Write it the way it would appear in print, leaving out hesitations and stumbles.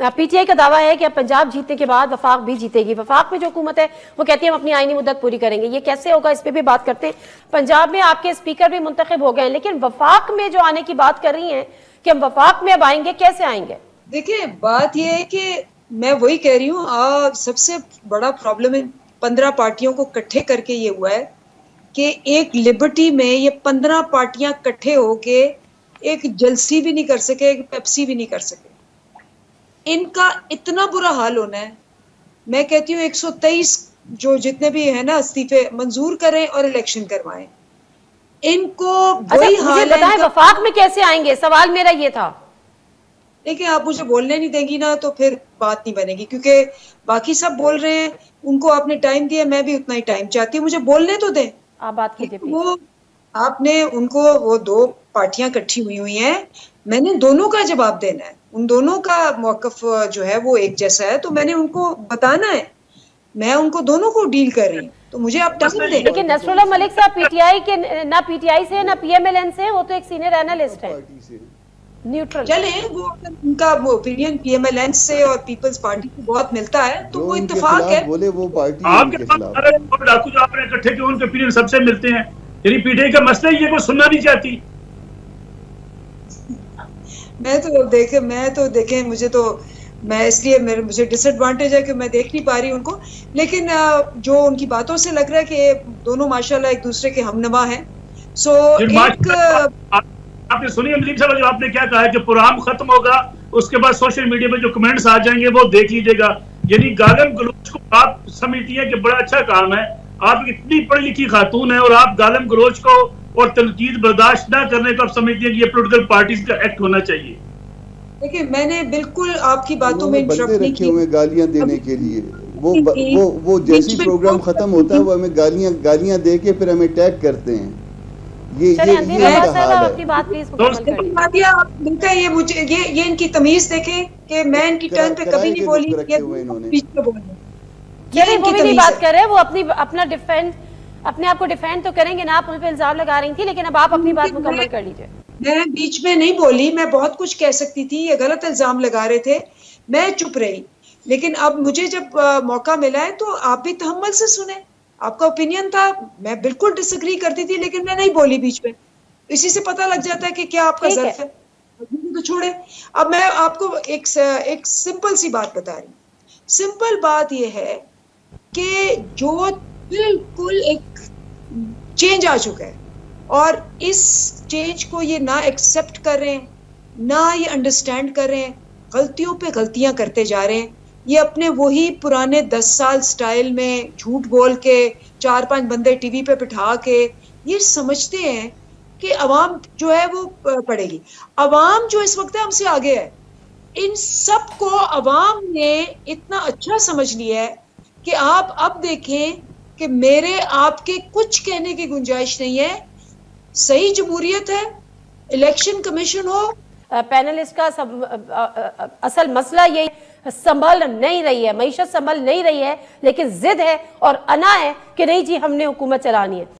P T I का दावा है कि अब पंजाब जीतने के बाद वफाक भी जीतेगी। वफाक में जो हुकूमत है वो कहती है हम अपनी आईनी मुद्दत पूरी करेंगे। ये कैसे होगा, इस पे भी बात करते हैं। पंजाब में आपके स्पीकर भी मुंतखब हो गए हैं, लेकिन वफाक में जो आने की बात कर रही हैं कि हम वफाक में अब आएंगे, कैसे आएंगे? देखिए, बात यह है कि मैं वही कह रही हूँ, सबसे बड़ा प्रॉब्लम 15 पार्टियों को इकट्ठे करके ये हुआ है कि एक लिबर्टी में ये 15 पार्टियां इकट्ठे होके एक जलसी भी नहीं कर सके, एक पेप्सी भी नहीं कर सके। इनका इतना बुरा हाल होना है। मैं कहती हूँ 123 जो जितने भी है ना इस्तीफे मंजूर करें और इलेक्शन करवाएं। इनको वही हाल है। वफाक में कैसे आएंगे, सवाल मेरा ये था। देखिए, आप मुझे बोलने नहीं देंगी ना तो फिर बात नहीं बनेगी, क्योंकि बाकी सब बोल रहे हैं, उनको आपने टाइम दिया, मैं भी उतना ही टाइम चाहती हूँ, मुझे बोलने तो दें। आप बात कीजिए। वो आपने उनको, वो दो पार्टियां इकट्ठी हुई हैं, मैंने दोनों का जवाब देना है। उन दोनों का मौकफ जो है वो एक जैसा है, तो मैंने उनको बताना है। मैं उनको दोनों को डील कर रही हूँ, तो मुझे आप टाइम दें। लेकिन नसरुल्लाह मलिक साहब पीटीआई के, ना पीटीआई से ना पीएमएलएन से, वो तो एक सीनियर एनालिस्ट है, न्यूट्रल। चले, वो उनका वो ओपिनियन पीएमएलएन से और पीपल्स पार्टी से बहुत मिलता है, तो वो इत्तेफाक है। बोले वो पार्टी आपके डाकू जो आपने इकट्ठे किए उनके ओपिनियन सबसे मिलते हैं, यानी पीटीआई का मसला ये कोई सुनना नहीं चाहती। मैं तो देखे मुझे तो, मैं इसलिए मुझे डिसएडवांटेज है कि मैं देख नहीं पा रही उनको, लेकिन जो उनकी बातों से लग रहा है कि दोनों माशाल्लाह एक दूसरे के हमनवा हैं। सो आपने सुनी अमरीन साहब जो आपने क्या कहा है कि प्रोग्राम खत्म होगा, उसके बाद सोशल मीडिया पे जो कमेंट्स आ जाएंगे वो देख लीजिएगा। यानी गालिम गलोच को आप समझती है कि बड़ा अच्छा काम है, आप इतनी पढ़ी लिखी खातून है और आप गालिम गलोच को और तनकीद बर्दाश्त ना करने को आप समझती हैं कि ये पॉलिटिकल पार्टीज का एक्ट होना चाहिए। देखिए, मैंने बिल्कुल आपकी बातों में इंटरप्ट नहीं की। गालियां देने के लिए वो जैसी प्रोग्राम खत्म होता है वो हमें गालियां दे के फिर हमें टैग करते हैं। ये मुझे ये इनकी तमीज देखें कि मैं इनकी टर्न पे कभी नहीं बोली, वो भी नहीं बात कर रहे। वो अपना डिफेंड, अपने आप को डिफेंड तो करेंगे ना। आप उन पे इल्जाम लगा रही थी, लेकिन अब आप अपनी बात मुकम्मल कर लीजिए। मैं बीच में नहीं बोली, मैं बहुत कुछ कह सकती थी। ये गलत इल्जाम लगा रहे थे, मैं चुप रही। लेकिन अब मुझे जब मौका मिला है तो आप भी तहम्मुल से सुने। आपका ओपिनियन था, मैं बिल्कुल डिसएग्री करती थी, लेकिन मैं नहीं बोली बीच में। इसी से पता लग जाता है कि क्या आपका ज़र्फ है। तो छोड़े, अब मैं आपको एक सिंपल सी बात बता रही हूँ। सिंपल बात यह है कि जो बिल्कुल एक चेंज आ चुका है और इस चेंज को ये ना एक्सेप्ट कर रहे हैं, ना ये अंडरस्टैंड कर रहे हैं, गलतियों पे गलतियां करते जा रहे हैं। ये अपने वही पुराने 10 साल स्टाइल में झूठ बोल के 4-5 बंदे टीवी पे बिठा के ये समझते हैं कि अवाम जो है वो पड़ेगी। अवाम जो इस वक्त है हमसे आगे है। इन सब को अवाम ने इतना अच्छा समझ लिया है कि आप अब देखें कि मेरे आपके कुछ कहने की गुंजाइश नहीं है। सही जमहूरियत है, इलेक्शन कमीशन हो। पैनलिस्ट का असल मसला ये संभल नहीं रही है, मईशत संभल नहीं रही है, लेकिन जिद है और अना है कि नहीं जी हमने हुकूमत चलानी है।